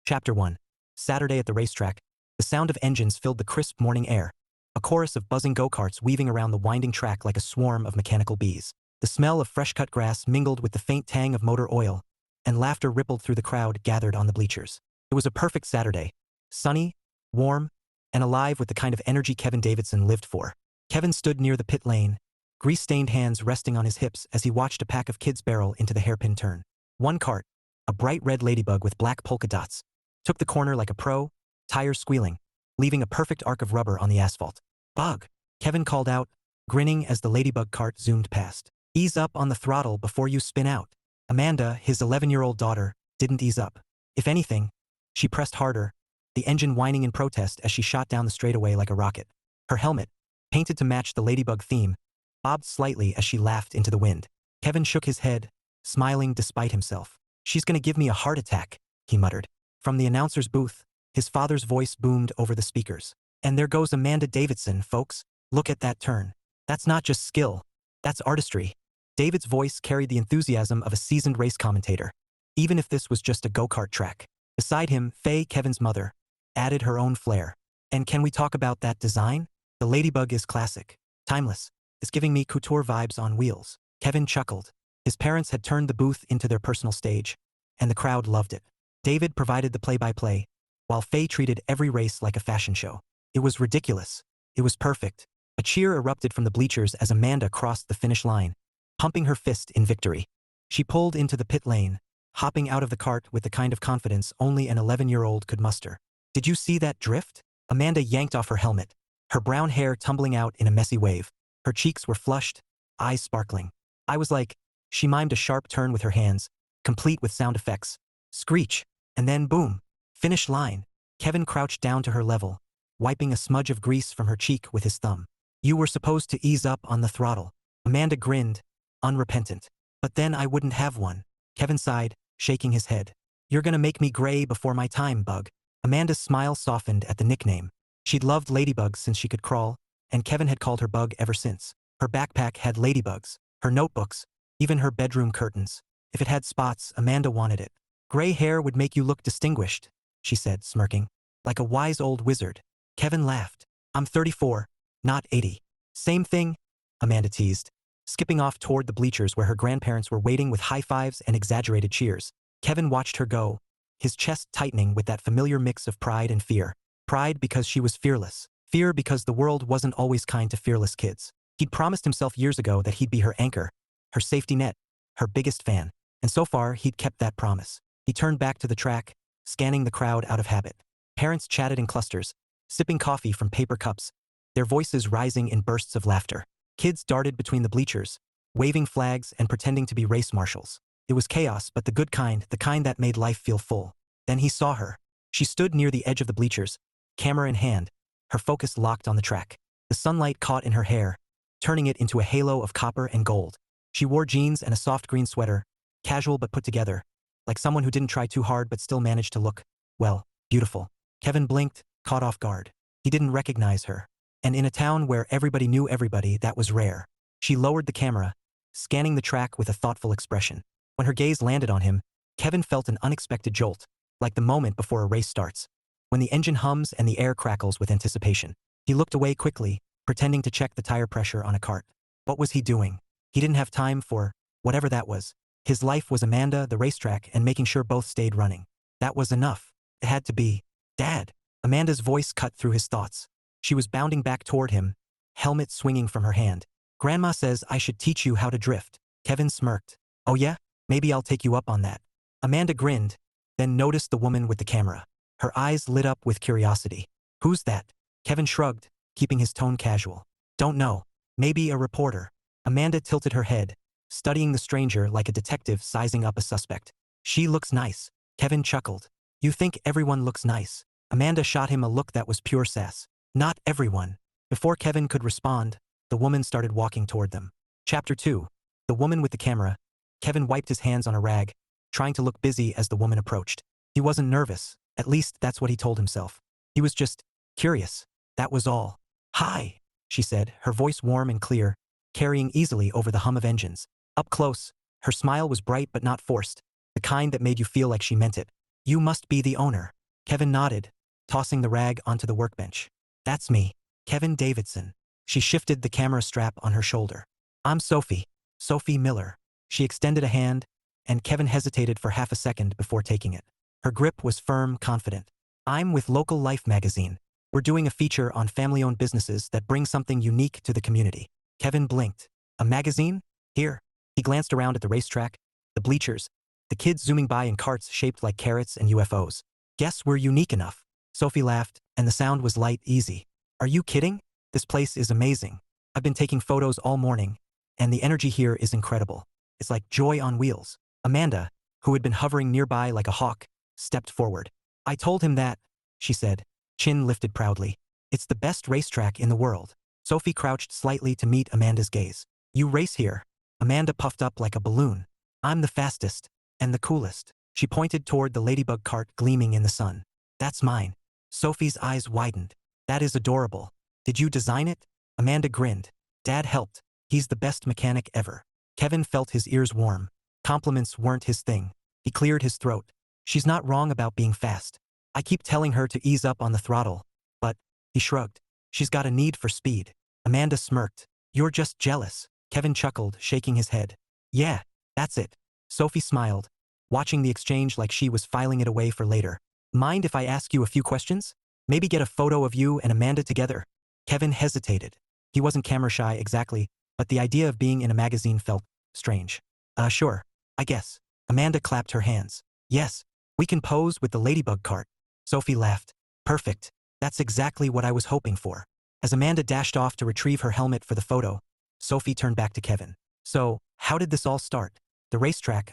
Chapter 1. Saturday at the racetrack. The sound of engines filled the crisp morning air. A chorus of buzzing go-karts weaving around the winding track like a swarm of mechanical bees. The smell of fresh-cut grass mingled with the faint tang of motor oil, and laughter rippled through the crowd gathered on the bleachers. It was a perfect Saturday. Sunny, warm, and alive with the kind of energy Kevin Davidson lived for. Kevin stood near the pit lane, grease-stained hands resting on his hips as he watched a pack of kids barrel into the hairpin turn. One cart, a bright red ladybug with black polka dots, took the corner like a pro, tires squealing, leaving a perfect arc of rubber on the asphalt. "Bug," Kevin called out, grinning as the ladybug cart zoomed past. "Ease up on the throttle before you spin out." Amanda, his 11-year-old daughter, didn't ease up. If anything, she pressed harder, the engine whining in protest as she shot down the straightaway like a rocket. Her helmet, painted to match the ladybug theme, bobbed slightly as she laughed into the wind. Kevin shook his head, smiling despite himself. "She's gonna give me a heart attack," he muttered. From the announcer's booth, his father's voice boomed over the speakers. "And there goes Amanda Davidson, folks. Look at that turn. That's not just skill. That's artistry." David's voice carried the enthusiasm of a seasoned race commentator, even if this was just a go-kart track. Beside him, Faye, Kevin's mother, added her own flair. "And can we talk about that design? The ladybug is classic. Timeless. It's giving me couture vibes on wheels." Kevin chuckled. His parents had turned the booth into their personal stage, and the crowd loved it. David provided the play-by-play, while Faye treated every race like a fashion show. It was ridiculous. It was perfect. A cheer erupted from the bleachers as Amanda crossed the finish line, pumping her fist in victory. She pulled into the pit lane, hopping out of the cart with the kind of confidence only an 11-year-old could muster. "Did you see that drift?" Amanda yanked off her helmet, her brown hair tumbling out in a messy wave. Her cheeks were flushed, eyes sparkling. "I was like," she mimed a sharp turn with her hands, complete with sound effects. Screech, and then boom. Finish line. Kevin crouched down to her level, wiping a smudge of grease from her cheek with his thumb. "You were supposed to ease up on the throttle." Amanda grinned, unrepentant. "But then I wouldn't have one." Kevin sighed, shaking his head. "You're gonna make me gray before my time, Bug." Amanda's smile softened at the nickname. She'd loved ladybugs since she could crawl, and Kevin had called her Bug ever since. Her backpack had ladybugs, her notebooks, even her bedroom curtains. If it had spots, Amanda wanted it. "Gray hair would make you look distinguished," she said, smirking. "Like a wise old wizard." Kevin laughed. "I'm 34, not 80. "Same thing," Amanda teased, skipping off toward the bleachers where her grandparents were waiting with high fives and exaggerated cheers. Kevin watched her go, his chest tightening with that familiar mix of pride and fear. Pride because she was fearless. Fear because the world wasn't always kind to fearless kids. He'd promised himself years ago that he'd be her anchor, her safety net, her biggest fan. And so far, he'd kept that promise. He turned back to the track, scanning the crowd out of habit. Parents chatted in clusters, sipping coffee from paper cups, their voices rising in bursts of laughter. Kids darted between the bleachers, waving flags and pretending to be race marshals. It was chaos, but the kind that made life feel full. Then he saw her. She stood near the edge of the bleachers, camera in hand, her focus locked on the track. The sunlight caught in her hair, turning it into a halo of copper and gold. She wore jeans and a soft green sweater, casual but put together, like someone who didn't try too hard but still managed to look, well, beautiful. Kevin blinked, caught off guard. He didn't recognize her. And in a town where everybody knew everybody, that was rare. She lowered the camera, scanning the track with a thoughtful expression. When her gaze landed on him, Kevin felt an unexpected jolt, like the moment before a race starts, when the engine hums and the air crackles with anticipation. He looked away quickly, pretending to check the tire pressure on a cart. What was he doing? He didn't have time for whatever that was. His life was Amanda, the racetrack, and making sure both stayed running. That was enough. It had to be. "Dad." Amanda's voice cut through his thoughts. She was bounding back toward him, helmet swinging from her hand. "Grandma says I should teach you how to drift." Kevin smirked. "Oh yeah? Maybe I'll take you up on that." Amanda grinned, then noticed the woman with the camera. Her eyes lit up with curiosity. "Who's that?" Kevin shrugged, keeping his tone casual. "Don't know. Maybe a reporter." Amanda tilted her head, studying the stranger like a detective sizing up a suspect. "She looks nice." Kevin chuckled. "You think everyone looks nice?" Amanda shot him a look that was pure sass. "Not everyone." Before Kevin could respond, the woman started walking toward them. Chapter 2. The woman with the camera. Kevin wiped his hands on a rag, trying to look busy as the woman approached. He wasn't nervous, at least that's what he told himself. He was just curious. That was all. "Hi," she said, her voice warm and clear, carrying easily over the hum of engines. Up close, her smile was bright but not forced, the kind that made you feel like she meant it. You must be the owner. Kevin nodded, tossing the rag onto the workbench. That's me, Kevin Davidson. She shifted the camera strap on her shoulder. I'm Sophie, Sophie Miller. She extended a hand, and Kevin hesitated for half a second before taking it. Her grip was firm, confident. I'm with Local Life magazine. We're doing a feature on family-owned businesses that bring something unique to the community. Kevin blinked. A magazine? Here. He glanced around at the racetrack, the bleachers, the kids zooming by in carts shaped like carrots and UFOs. Guess we're unique enough. Sophie laughed, and the sound was light, easy. Are you kidding? This place is amazing. I've been taking photos all morning, and the energy here is incredible. It's like joy on wheels. Amanda, who had been hovering nearby like a hawk, stepped forward. I told him that, she said, chin lifted proudly. It's the best racetrack in the world. Sophie crouched slightly to meet Amanda's gaze. You race here. Amanda puffed up like a balloon. I'm the fastest, and the coolest. She pointed toward the ladybug cart gleaming in the sun. That's mine. Sophie's eyes widened. That is adorable. Did you design it? Amanda grinned. Dad helped. He's the best mechanic ever. Kevin felt his ears warm. Compliments weren't his thing. He cleared his throat. She's not wrong about being fast. I keep telling her to ease up on the throttle. But, he shrugged. She's got a need for speed. Amanda smirked. You're just jealous. Kevin chuckled, shaking his head. Yeah, that's it. Sophie smiled, watching the exchange like she was filing it away for later. Mind if I ask you a few questions? Maybe get a photo of you and Amanda together? Kevin hesitated. He wasn't camera shy exactly, but the idea of being in a magazine felt strange. Sure, I guess. Amanda clapped her hands. Yes, we can pose with the ladybug cart. Sophie laughed. Perfect. That's exactly what I was hoping for. As Amanda dashed off to retrieve her helmet for the photo, Sophie turned back to Kevin. So, how did this all start? The racetrack,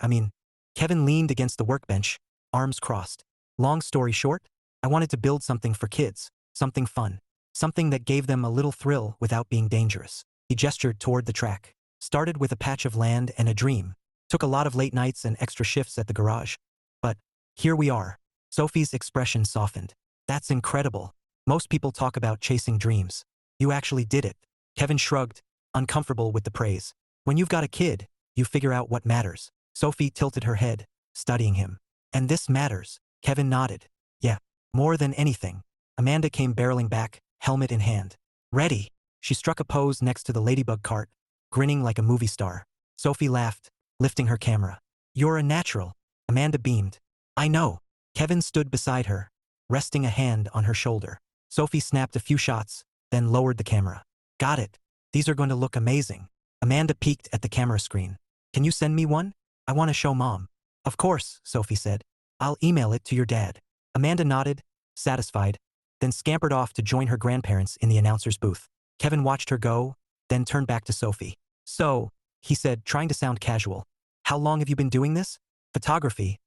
Kevin leaned against the workbench, arms crossed. Long story short, I wanted to build something for kids, something fun, something that gave them a little thrill without being dangerous. He gestured toward the track. Started with a patch of land and a dream. Took a lot of late nights and extra shifts at the garage. But, here we are. Sophie's expression softened. That's incredible. Most people talk about chasing dreams. You actually did it. Kevin shrugged, uncomfortable with the praise. When you've got a kid, you figure out what matters. Sophie tilted her head, studying him. And this matters. Kevin nodded. Yeah, more than anything. Amanda came barreling back, helmet in hand. Ready. She struck a pose next to the ladybug cart, grinning like a movie star. Sophie laughed, lifting her camera. You're a natural. Amanda beamed. I know. Kevin stood beside her, resting a hand on her shoulder. Sophie snapped a few shots, then lowered the camera. Got it. These are going to look amazing. Amanda peeked at the camera screen. Can you send me one? I want to show Mom. Of course, Sophie said. I'll email it to your dad. Amanda nodded, satisfied, then scampered off to join her grandparents in the announcer's booth. Kevin watched her go, then turned back to Sophie. So, he said, trying to sound casual. How long have you been doing this? Photography.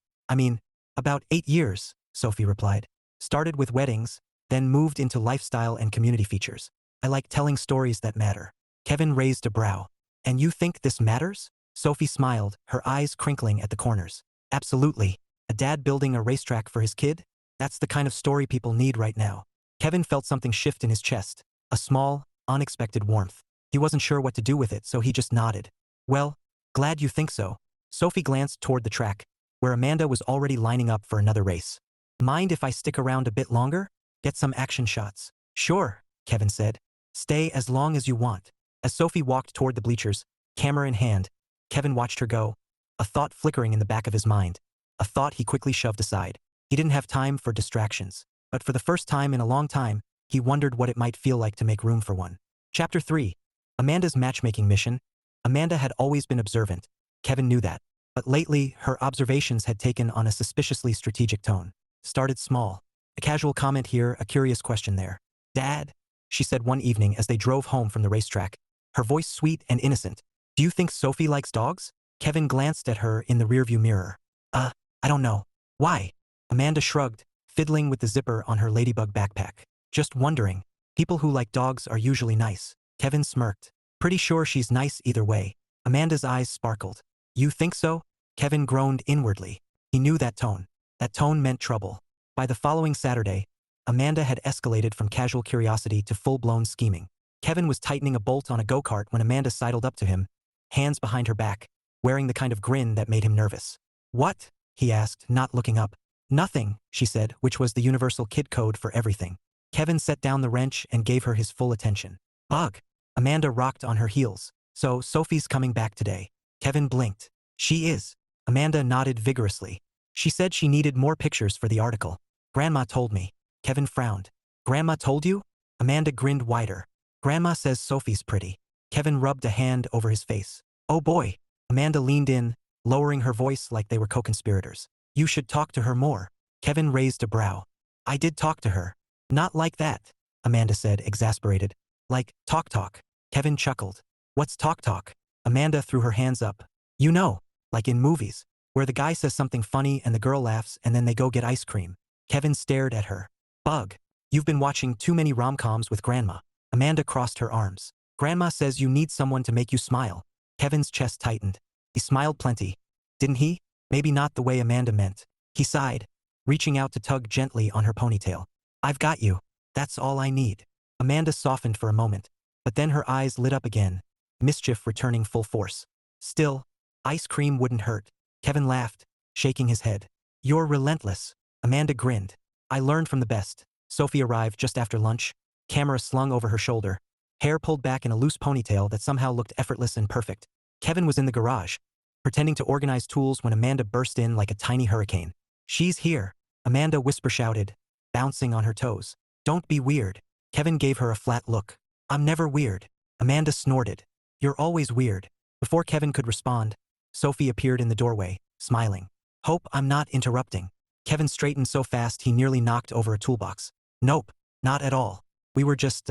About 8 years, Sophie replied. Started with weddings, then moved into lifestyle and community features. I like telling stories that matter. Kevin raised a brow. And you think this matters? Sophie smiled, her eyes crinkling at the corners. Absolutely. A dad building a racetrack for his kid? That's the kind of story people need right now. Kevin felt something shift in his chest, a small, unexpected warmth. He wasn't sure what to do with it, so he just nodded. Well, glad you think so. Sophie glanced toward the track, where Amanda was already lining up for another race. Mind if I stick around a bit longer? Get some action shots. Sure, Kevin said. Stay as long as you want. As Sophie walked toward the bleachers, camera in hand, Kevin watched her go, a thought flickering in the back of his mind. A thought he quickly shoved aside. He didn't have time for distractions. But for the first time in a long time, he wondered what it might feel like to make room for one. Chapter 3. Amanda's matchmaking mission. Amanda had always been observant. Kevin knew that. But lately, her observations had taken on a suspiciously strategic tone. Started small. A casual comment here, a curious question there. Dad, she said one evening as they drove home from the racetrack, her voice sweet and innocent. Do you think Sophie likes dogs? Kevin glanced at her in the rearview mirror. I don't know. Why? Amanda shrugged, fiddling with the zipper on her ladybug backpack. Just wondering. People who like dogs are usually nice. Kevin smirked. Pretty sure she's nice either way. Amanda's eyes sparkled. You think so? Kevin groaned inwardly. He knew that tone. That tone meant trouble. By the following Saturday, Amanda had escalated from casual curiosity to full-blown scheming. Kevin was tightening a bolt on a go-kart when Amanda sidled up to him, hands behind her back, wearing the kind of grin that made him nervous. What? He asked, not looking up. Nothing, she said, which was the universal kid code for everything. Kevin set down the wrench and gave her his full attention. Bug. Amanda rocked on her heels. So, Sophie's coming back today. Kevin blinked. She is. Amanda nodded vigorously. She said she needed more pictures for the article. Grandma told me. Kevin frowned. Grandma told you? Amanda grinned wider. Grandma says Sophie's pretty. Kevin rubbed a hand over his face. Oh boy. Amanda leaned in, lowering her voice like they were co-conspirators. You should talk to her more. Kevin raised a brow. I did talk to her. Not like that, Amanda said, exasperated. Like, talk. Kevin chuckled. What's talk? Amanda threw her hands up. You know, like in movies, where the guy says something funny and the girl laughs and then they go get ice cream. Kevin stared at her. Bug. You've been watching too many rom-coms with Grandma. Amanda crossed her arms. Grandma says you need someone to make you smile. Kevin's chest tightened. He smiled plenty. Didn't he? Maybe not the way Amanda meant. He sighed, reaching out to tug gently on her ponytail. I've got you. That's all I need. Amanda softened for a moment, but then her eyes lit up again, mischief returning full force. Still, ice cream wouldn't hurt. Kevin laughed, shaking his head. You're relentless. Amanda grinned. I learned from the best. Sophie arrived just after lunch, camera slung over her shoulder, hair pulled back in a loose ponytail that somehow looked effortless and perfect. Kevin was in the garage, pretending to organize tools when Amanda burst in like a tiny hurricane. She's here, Amanda whisper-shouted, bouncing on her toes. Don't be weird. Kevin gave her a flat look. I'm never weird. Amanda snorted. You're always weird. Before Kevin could respond, Sophie appeared in the doorway, smiling. Hope I'm not interrupting. Kevin straightened so fast he nearly knocked over a toolbox. Nope, not at all. We were just,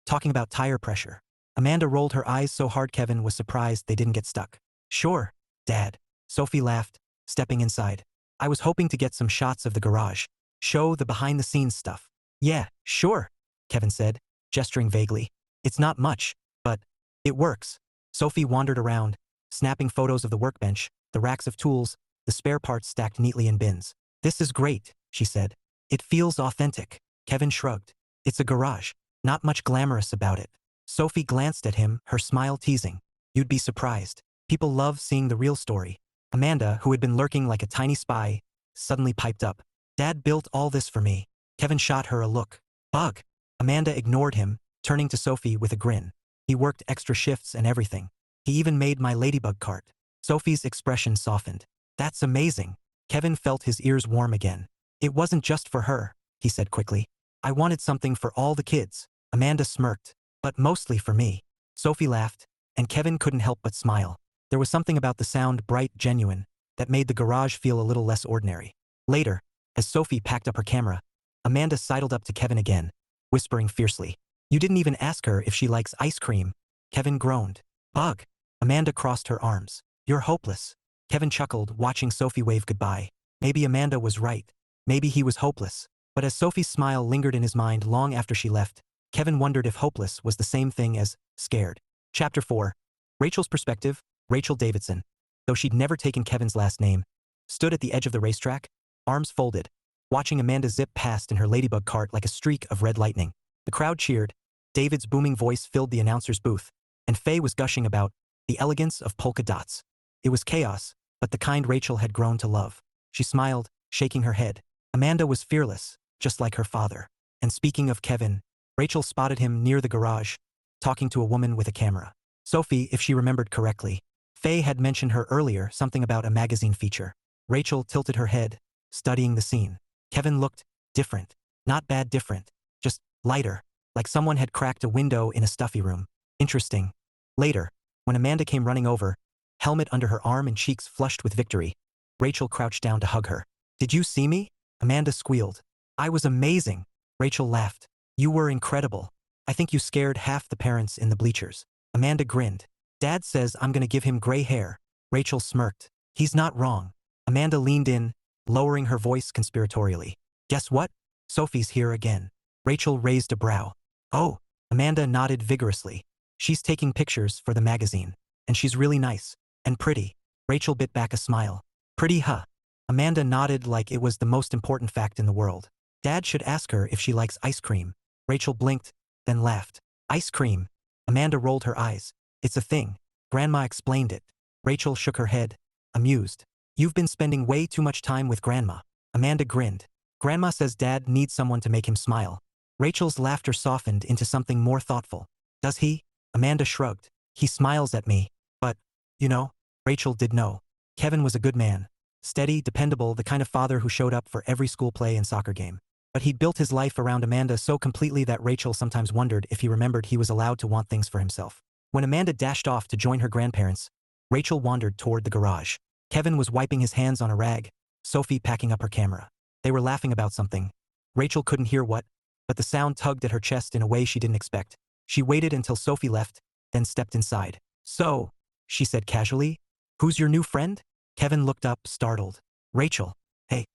talking about tire pressure. Amanda rolled her eyes so hard Kevin was surprised they didn't get stuck. Sure, Dad. Sophie laughed, stepping inside. I was hoping to get some shots of the garage. Show the behind-the-scenes stuff. Yeah, sure, Kevin said, gesturing vaguely. It's not much, but it works. Sophie wandered around, snapping photos of the workbench, the racks of tools, the spare parts stacked neatly in bins. This is great, she said. It feels authentic. Kevin shrugged. It's a garage. Not much glamorous about it. Sophie glanced at him, her smile teasing. You'd be surprised. People love seeing the real story. Amanda, who had been lurking like a tiny spy, suddenly piped up. Dad built all this for me. Kevin shot her a look. Bug. Amanda ignored him, turning to Sophie with a grin. He worked extra shifts and everything. He even made my ladybug cart. Sophie's expression softened. That's amazing. Kevin felt his ears warm again. It wasn't just for her, he said quickly. I wanted something for all the kids. Amanda smirked. But mostly for me. Sophie laughed, and Kevin couldn't help but smile. There was something about the sound bright, genuine, that made the garage feel a little less ordinary. Later, as Sophie packed up her camera, Amanda sidled up to Kevin again, whispering fiercely. You didn't even ask her if she likes ice cream. Kevin groaned. Bug. Amanda crossed her arms. You're hopeless. Kevin chuckled, watching Sophie wave goodbye. Maybe Amanda was right. Maybe he was hopeless. But as Sophie's smile lingered in his mind long after she left, Kevin wondered if hopeless was the same thing as scared. Chapter 4. Rachel's perspective. Rachel Davidson, though she'd never taken Kevin's last name, stood at the edge of the racetrack, arms folded, watching Amanda zip past in her ladybug cart like a streak of red lightning. The crowd cheered, David's booming voice filled the announcer's booth, and Faye was gushing about the elegance of polka dots. It was chaos, but the kind Rachel had grown to love. She smiled, shaking her head. Amanda was fearless, just like her father. And speaking of Kevin, Rachel spotted him near the garage, talking to a woman with a camera. Sophie, if she remembered correctly, Faye had mentioned her earlier, something about a magazine feature. Rachel tilted her head, studying the scene. Kevin looked different. Not bad different. Just lighter, like someone had cracked a window in a stuffy room. Interesting. Later, when Amanda came running over, helmet under her arm and cheeks flushed with victory, Rachel crouched down to hug her. Did you see me? Amanda squealed. I was amazing. Rachel laughed. You were incredible. I think you scared half the parents in the bleachers. Amanda grinned. Dad says I'm gonna give him gray hair. Rachel smirked. He's not wrong. Amanda leaned in, lowering her voice conspiratorially. Guess what? Sophie's here again. Rachel raised a brow. Oh, Amanda nodded vigorously. She's taking pictures for the magazine. And she's really nice. And pretty. Rachel bit back a smile. Pretty, huh? Amanda nodded like it was the most important fact in the world. Dad should ask her if she likes ice cream. Rachel blinked, then laughed. Ice cream. Amanda rolled her eyes. It's a thing. Grandma explained it. Rachel shook her head, amused. You've been spending way too much time with Grandma. Amanda grinned. Grandma says Dad needs someone to make him smile. Rachel's laughter softened into something more thoughtful. Does he? Amanda shrugged. He smiles at me. But, you know, Rachel did know. Kevin was a good man. Steady, dependable, the kind of father who showed up for every school play and soccer game. But he'd built his life around Amanda so completely that Rachel sometimes wondered if he remembered he was allowed to want things for himself. When Amanda dashed off to join her grandparents, Rachel wandered toward the garage. Kevin was wiping his hands on a rag, Sophie packing up her camera. They were laughing about something. Rachel couldn't hear what, but the sound tugged at her chest in a way she didn't expect. She waited until Sophie left, then stepped inside. So, she said casually, who's your new friend? Kevin looked up, startled. Rachel. Hey,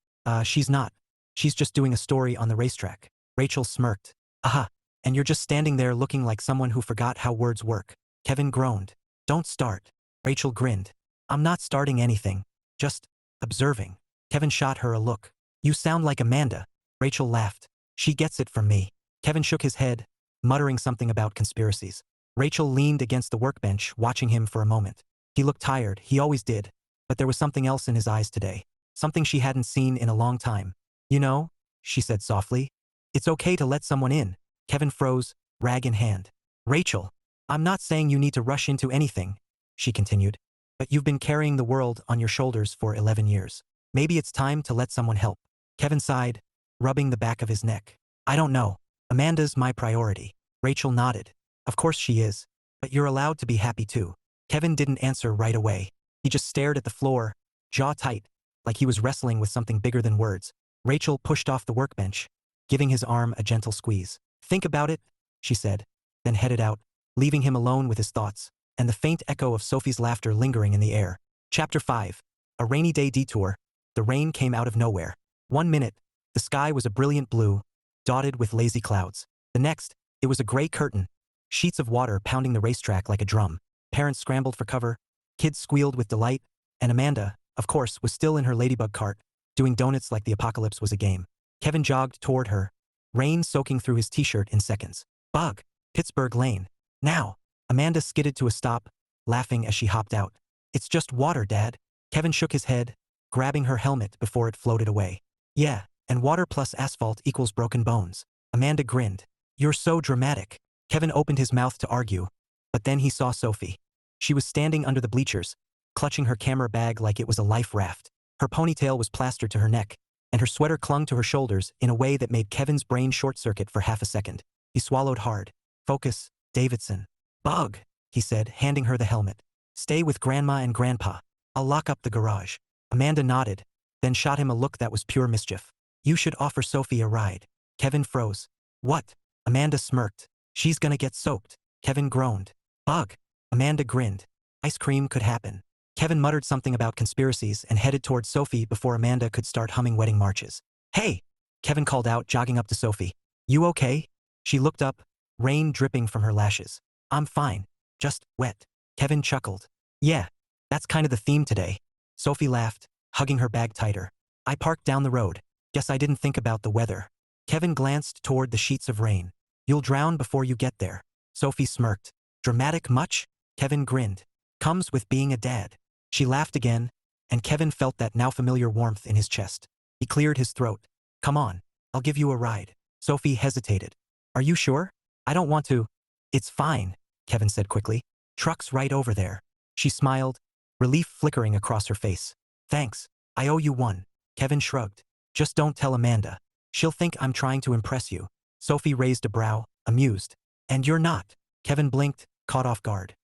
she's not. She's just doing a story on the racetrack. Rachel smirked. Aha, and you're just standing there looking like someone who forgot how words work. Kevin groaned. Don't start. Rachel grinned. I'm not starting anything. Just observing. Kevin shot her a look. You sound like Amanda. Rachel laughed. She gets it from me. Kevin shook his head, muttering something about conspiracies. Rachel leaned against the workbench, watching him for a moment. He looked tired, he always did, but there was something else in his eyes today. Something she hadn't seen in a long time. You know, she said softly, it's okay to let someone in. Kevin froze, rag in hand. Rachel, I'm not saying you need to rush into anything, she continued, but you've been carrying the world on your shoulders for 11 years. Maybe it's time to let someone help. Kevin sighed, rubbing the back of his neck. I don't know. Amanda's my priority. Rachel nodded. Of course she is, but you're allowed to be happy too. Kevin didn't answer right away. He just stared at the floor, jaw tight, like he was wrestling with something bigger than words. Rachel pushed off the workbench, giving his arm a gentle squeeze. Think about it, she said, then headed out, leaving him alone with his thoughts, and the faint echo of Sophie's laughter lingering in the air. Chapter 5. A rainy day detour. The rain came out of nowhere. 1 minute, the sky was a brilliant blue, dotted with lazy clouds. The next, it was a gray curtain, sheets of water pounding the racetrack like a drum. Parents scrambled for cover, kids squealed with delight, and Amanda, of course, was still in her ladybug cart, doing donuts like the apocalypse was a game. Kevin jogged toward her, rain soaking through his t-shirt in seconds. Bug, Pittsburgh Lane. Now. Amanda skidded to a stop, laughing as she hopped out. It's just water, Dad. Kevin shook his head, grabbing her helmet before it floated away. Yeah, and water plus asphalt equals broken bones. Amanda grinned. You're so dramatic. Kevin opened his mouth to argue, but then he saw Sophie. She was standing under the bleachers, clutching her camera bag like it was a life raft. Her ponytail was plastered to her neck, and her sweater clung to her shoulders in a way that made Kevin's brain short-circuit for half a second. He swallowed hard. Focus, Davidson. Bug, he said, handing her the helmet. Stay with Grandma and Grandpa. I'll lock up the garage. Amanda nodded, then shot him a look that was pure mischief. You should offer Sophie a ride. Kevin froze. What? Amanda smirked. She's gonna get soaked. Kevin groaned. Bug. Amanda grinned. Ice cream could happen. Kevin muttered something about conspiracies and headed toward Sophie before Amanda could start humming wedding marches. Hey! Kevin called out, jogging up to Sophie. You okay? She looked up, rain dripping from her lashes. I'm fine. Just wet. Kevin chuckled. Yeah, that's kind of the theme today. Sophie laughed, hugging her bag tighter. I parked down the road. Guess I didn't think about the weather. Kevin glanced toward the sheets of rain. You'll drown before you get there. Sophie smirked. Dramatic much? Kevin grinned. Comes with being a dad. She laughed again, and Kevin felt that now familiar warmth in his chest. He cleared his throat. Come on, I'll give you a ride. Sophie hesitated. Are you sure? I don't want to. It's fine, Kevin said quickly. Truck's right over there. She smiled, relief flickering across her face. Thanks, I owe you one. Kevin shrugged. Just don't tell Amanda. She'll think I'm trying to impress you. Sophie raised a brow, amused. And you're not. Kevin blinked, caught off guard.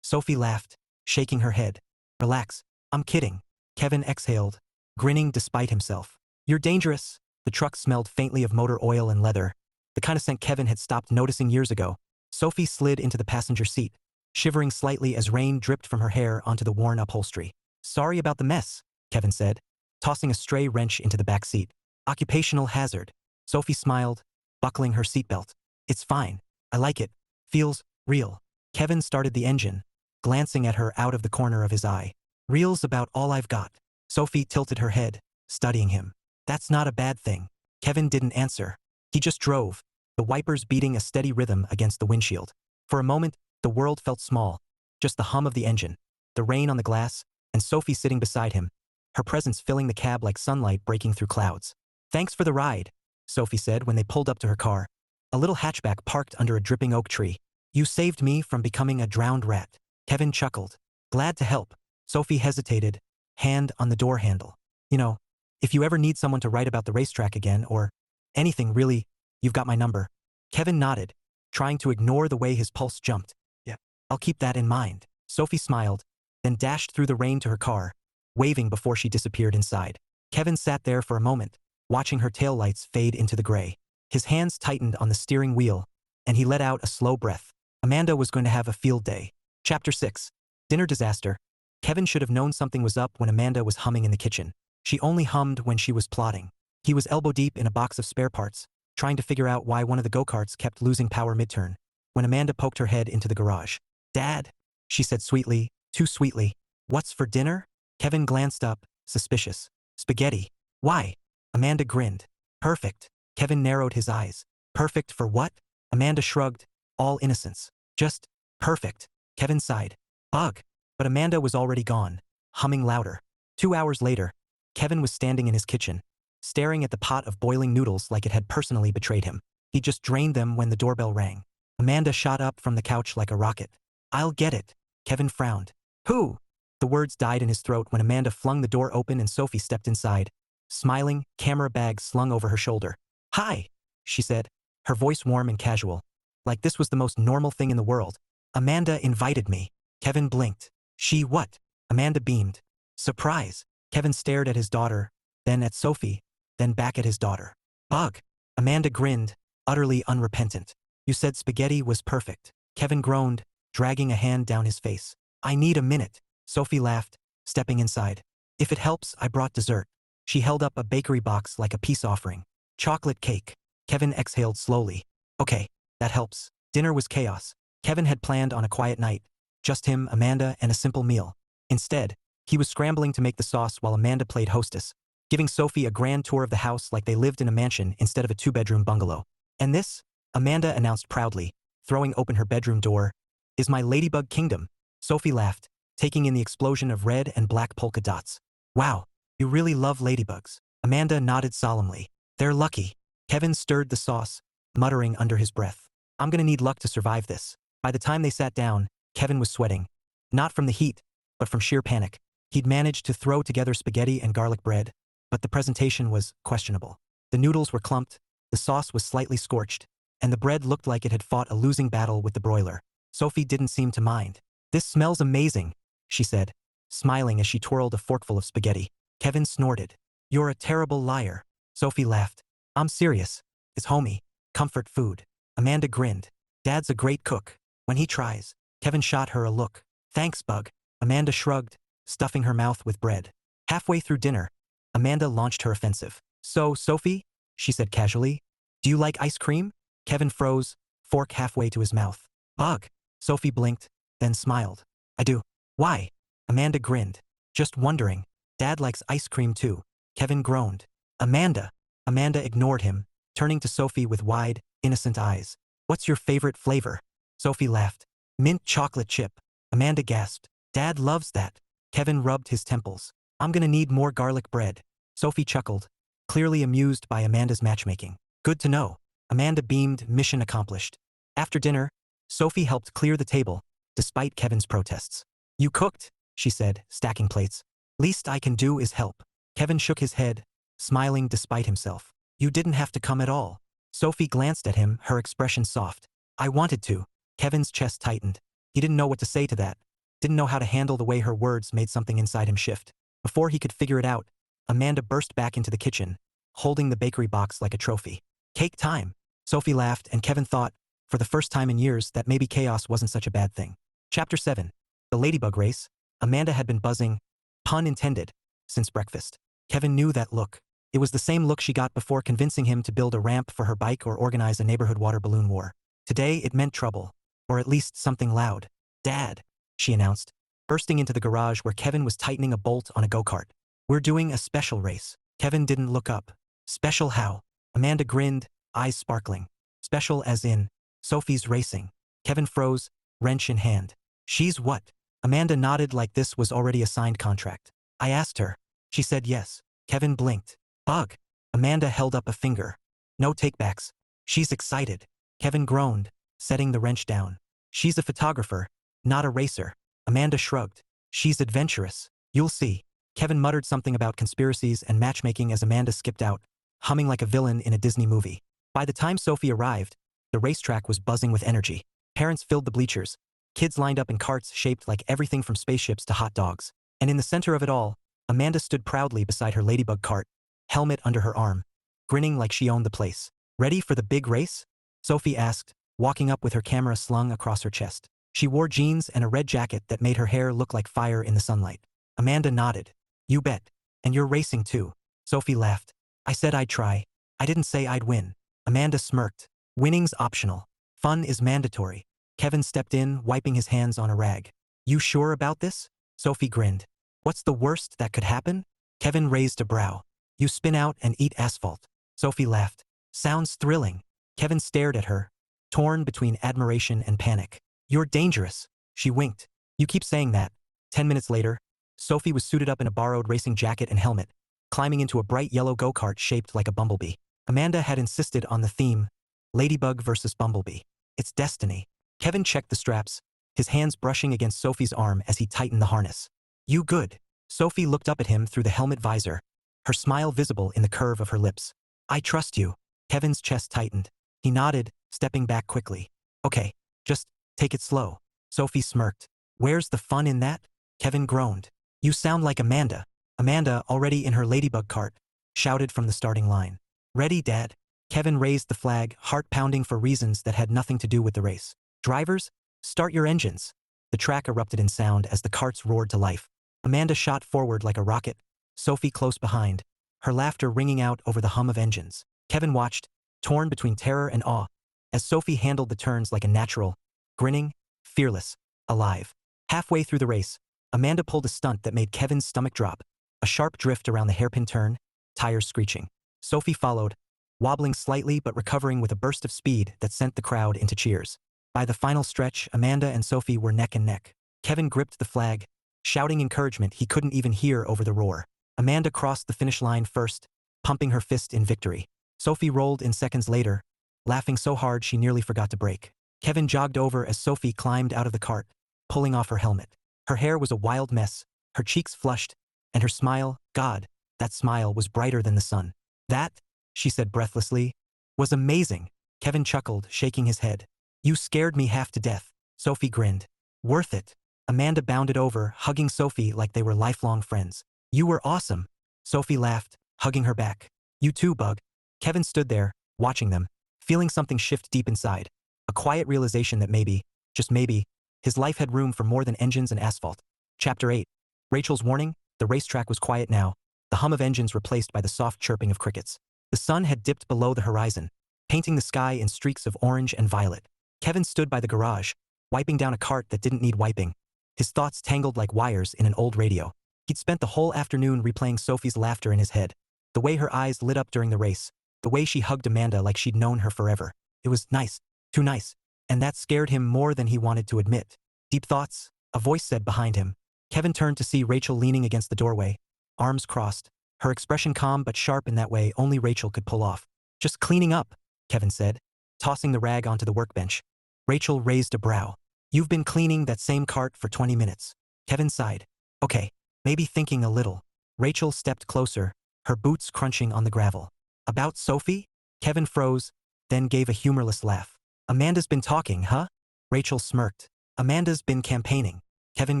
Sophie laughed, shaking her head. Relax, I'm kidding. Kevin exhaled, grinning despite himself. You're dangerous. The truck smelled faintly of motor oil and leather, the kind of scent Kevin had stopped noticing years ago. Sophie slid into the passenger seat, shivering slightly as rain dripped from her hair onto the worn upholstery. Sorry about the mess, Kevin said, tossing a stray wrench into the back seat. Occupational hazard. Sophie smiled, buckling her seatbelt. It's fine. I like it. Feels real. Kevin started the engine, glancing at her out of the corner of his eye. Real's about all I've got. Sophie tilted her head, studying him. That's not a bad thing. Kevin didn't answer. He just drove, the wipers beating a steady rhythm against the windshield. For a moment, the world felt small, just the hum of the engine, the rain on the glass, and Sophie sitting beside him, her presence filling the cab like sunlight breaking through clouds. "Thanks for the ride," Sophie said when they pulled up to her car, a little hatchback parked under a dripping oak tree. "You saved me from becoming a drowned rat." Kevin chuckled. "Glad to help." Sophie hesitated, hand on the door handle. "You know, if you ever need someone to write about the racetrack again or anything really, you've got my number." Kevin nodded, trying to ignore the way his pulse jumped. "Yeah, I'll keep that in mind." Sophie smiled, then dashed through the rain to her car, waving before she disappeared inside. Kevin sat there for a moment, watching her taillights fade into the gray. His hands tightened on the steering wheel, and he let out a slow breath. Amanda was going to have a field day. Chapter 6. Dinner Disaster. Kevin should have known something was up when Amanda was humming in the kitchen. She only hummed when she was plotting. He was elbow deep in a box of spare parts, trying to figure out why one of the go-karts kept losing power mid-turn, when Amanda poked her head into the garage. "Dad," she said sweetly, too sweetly. "What's for dinner?" Kevin glanced up, suspicious. "Spaghetti." "Why?" Amanda grinned. "Perfect." Kevin narrowed his eyes. "Perfect for what?" Amanda shrugged, all innocence. "Just perfect." Kevin sighed. "Ugh." But Amanda was already gone, humming louder. 2 hours later, Kevin was standing in his kitchen, staring at the pot of boiling noodles like it had personally betrayed him. He just drained them when the doorbell rang. Amanda shot up from the couch like a rocket. "I'll get it." Kevin frowned. "Who?" The words died in his throat when Amanda flung the door open and Sophie stepped inside, smiling, camera bag slung over her shoulder. "Hi," she said, her voice warm and casual, like this was the most normal thing in the world. "Amanda invited me." Kevin blinked. "She what?" Amanda beamed. "Surprise." Kevin stared at his daughter, then at Sophie, then back at his daughter. "Ugh." Amanda grinned, utterly unrepentant. "You said spaghetti was perfect." Kevin groaned, dragging a hand down his face. "I need a minute." Sophie laughed, stepping inside. "If it helps, I brought dessert." She held up a bakery box like a peace offering. "Chocolate cake." Kevin exhaled slowly. "Okay, that helps." Dinner was chaos. Kevin had planned on a quiet night, just him, Amanda, and a simple meal. Instead, he was scrambling to make the sauce while Amanda played hostess, giving Sophie a grand tour of the house like they lived in a mansion instead of a 2-bedroom bungalow. "And this," Amanda announced proudly, throwing open her bedroom door, "is my Ladybug kingdom." Sophie laughed, taking in the explosion of red and black polka dots. "Wow, you really love ladybugs." Amanda nodded solemnly. "They're lucky." Kevin stirred the sauce, muttering under his breath. "I'm gonna need luck to survive this." By the time they sat down, Kevin was sweating. Not from the heat, but from sheer panic. He'd managed to throw together spaghetti and garlic bread, but the presentation was questionable. The noodles were clumped, the sauce was slightly scorched, and the bread looked like it had fought a losing battle with the broiler. Sophie didn't seem to mind. "This smells amazing," she said, smiling as she twirled a forkful of spaghetti. Kevin snorted. "You're a terrible liar." Sophie laughed. "I'm serious. It's homey. Comfort food." Amanda grinned. "Dad's a great cook. When he tries." Kevin shot her a look. "Thanks, Bug." Amanda shrugged, stuffing her mouth with bread. Halfway through dinner, Amanda launched her offensive. "So, Sophie," she said casually, "do you like ice cream?" Kevin froze, fork halfway to his mouth. "Bug." Sophie blinked, then smiled. "I do." "Why?" Amanda grinned. "Just wondering. Dad likes ice cream too." Kevin groaned. "Amanda." Amanda ignored him, turning to Sophie with wide, innocent eyes. "What's your favorite flavor?" Sophie laughed. "Mint chocolate chip." Amanda gasped. "Dad loves that." Kevin rubbed his temples. "I'm gonna need more garlic bread." Sophie chuckled, clearly amused by Amanda's matchmaking. "Good to know." Amanda beamed, mission accomplished. After dinner, Sophie helped clear the table, despite Kevin's protests. "You cooked," she said, stacking plates. "Least I can do is help." Kevin shook his head, smiling despite himself. "You didn't have to come at all." Sophie glanced at him, her expression soft. "I wanted to." Kevin's chest tightened. He didn't know what to say to that. Didn't know how to handle the way her words made something inside him shift. Before he could figure it out, Amanda burst back into the kitchen, holding the bakery box like a trophy. "Cake time." Sophie laughed, and Kevin thought, for the first time in years, that maybe chaos wasn't such a bad thing. Chapter 7. The Ladybug Race. Amanda had been buzzing, pun intended, since breakfast. Kevin knew that look. It was the same look she got before convincing him to build a ramp for her bike or organize a neighborhood water balloon war. Today it meant trouble, or at least something loud. "Dad," she announced, bursting into the garage where Kevin was tightening a bolt on a go-kart. "We're doing a special race." Kevin didn't look up. "Special how?" Amanda grinned, eyes sparkling. "Special as in, Sophie's racing." Kevin froze, wrench in hand. "She's what?" Amanda nodded like this was already a signed contract. "I asked her." She said yes. Kevin blinked. Bug. Amanda held up a finger. No takebacks. She's excited. Kevin groaned, setting the wrench down. She's a photographer, not a racer. Amanda shrugged. She's adventurous. You'll see. Kevin muttered something about conspiracies and matchmaking as Amanda skipped out, humming like a villain in a Disney movie. By the time Sophie arrived, the racetrack was buzzing with energy. Parents filled the bleachers. Kids lined up in carts shaped like everything from spaceships to hot dogs. And in the center of it all, Amanda stood proudly beside her Ladybug cart, helmet under her arm, grinning like she owned the place. Ready for the big race? Sophie asked, walking up with her camera slung across her chest. She wore jeans and a red jacket that made her hair look like fire in the sunlight. Amanda nodded. You bet. And you're racing too. Sophie laughed. I said I'd try. I didn't say I'd win. Amanda smirked. Winning's optional. Fun is mandatory. Kevin stepped in, wiping his hands on a rag. You sure about this? Sophie grinned. What's the worst that could happen? Kevin raised a brow. You spin out and eat asphalt. Sophie laughed. Sounds thrilling. Kevin stared at her, torn between admiration and panic. You're dangerous. She winked. You keep saying that. 10 minutes later, Sophie was suited up in a borrowed racing jacket and helmet, climbing into a bright yellow go-kart shaped like a bumblebee. Amanda had insisted on the theme, Ladybug versus Bumblebee. It's destiny. Kevin checked the straps, his hands brushing against Sophie's arm as he tightened the harness. You good? Sophie looked up at him through the helmet visor, her smile visible in the curve of her lips. I trust you. Kevin's chest tightened. He nodded, stepping back quickly. Okay, just take it slow. Sophie smirked. Where's the fun in that? Kevin groaned. You sound like Amanda. Amanda, already in her Ladybug cart, shouted from the starting line. Ready, Dad? Kevin raised the flag, heart pounding for reasons that had nothing to do with the race. Drivers, start your engines. The track erupted in sound as the carts roared to life. Amanda shot forward like a rocket, Sophie close behind, her laughter ringing out over the hum of engines. Kevin watched, torn between terror and awe, as Sophie handled the turns like a natural, grinning, fearless, alive. Halfway through the race, Amanda pulled a stunt that made Kevin's stomach drop, a sharp drift around the hairpin turn, tires screeching. Sophie followed, wobbling slightly but recovering with a burst of speed that sent the crowd into cheers. By the final stretch, Amanda and Sophie were neck and neck. Kevin gripped the flag, shouting encouragement he couldn't even hear over the roar. Amanda crossed the finish line first, pumping her fist in victory. Sophie rolled in seconds later, laughing so hard she nearly forgot to brake. Kevin jogged over as Sophie climbed out of the cart, pulling off her helmet. Her hair was a wild mess, her cheeks flushed, and her smile, God, that smile was brighter than the sun. That, she said breathlessly, was amazing. Kevin chuckled, shaking his head. You scared me half to death. Sophie grinned. Worth it. Amanda bounded over, hugging Sophie like they were lifelong friends. You were awesome. Sophie laughed, hugging her back. You too, Bug. Kevin stood there, watching them, feeling something shift deep inside. A quiet realization that maybe, just maybe, his life had room for more than engines and asphalt. Chapter 8. Rachel's warning. The racetrack was quiet now, the hum of engines replaced by the soft chirping of crickets. The sun had dipped below the horizon, painting the sky in streaks of orange and violet. Kevin stood by the garage, wiping down a cart that didn't need wiping, his thoughts tangled like wires in an old radio. He'd spent the whole afternoon replaying Sophie's laughter in his head, the way her eyes lit up during the race, the way she hugged Amanda like she'd known her forever. It was nice, too nice, and that scared him more than he wanted to admit. Deep thoughts, a voice said behind him. Kevin turned to see Rachel leaning against the doorway, arms crossed, her expression calm but sharp in that way only Rachel could pull off. Just cleaning up, Kevin said, tossing the rag onto the workbench. Rachel raised a brow. You've been cleaning that same cart for 20 minutes. Kevin sighed. Okay, maybe thinking a little. Rachel stepped closer, her boots crunching on the gravel. About Sophie? Kevin froze, then gave a humorless laugh. Amanda's been talking, huh? Rachel smirked. Amanda's been campaigning. Kevin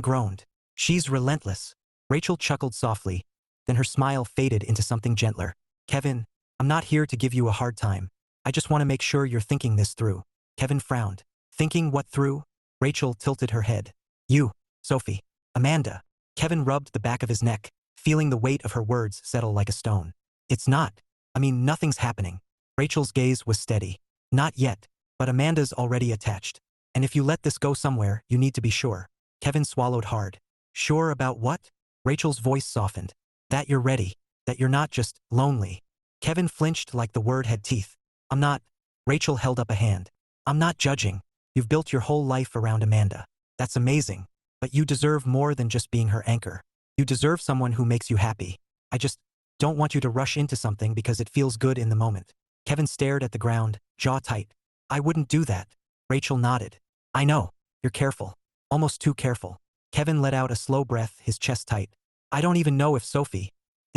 groaned. She's relentless. Rachel chuckled softly, then her smile faded into something gentler. Kevin, I'm not here to give you a hard time. I just want to make sure you're thinking this through. Kevin frowned. Thinking what through? Rachel tilted her head. You, Sophie, Amanda. Kevin rubbed the back of his neck, feeling the weight of her words settle like a stone. It's not. I mean, nothing's happening. Rachel's gaze was steady. Not yet, but Amanda's already attached. And if you let this go somewhere, you need to be sure. Kevin swallowed hard. Sure about what? Rachel's voice softened. That you're ready. That you're not just lonely. Kevin flinched like the word had teeth. I'm not. Rachel held up a hand. I'm not judging. You've built your whole life around Amanda. That's amazing. But you deserve more than just being her anchor. You deserve someone who makes you happy. I just don't want you to rush into something because it feels good in the moment. Kevin stared at the ground, jaw tight. I wouldn't do that. Rachel nodded. I know. You're careful. Almost too careful. Kevin let out a slow breath, his chest tight. I don't even know if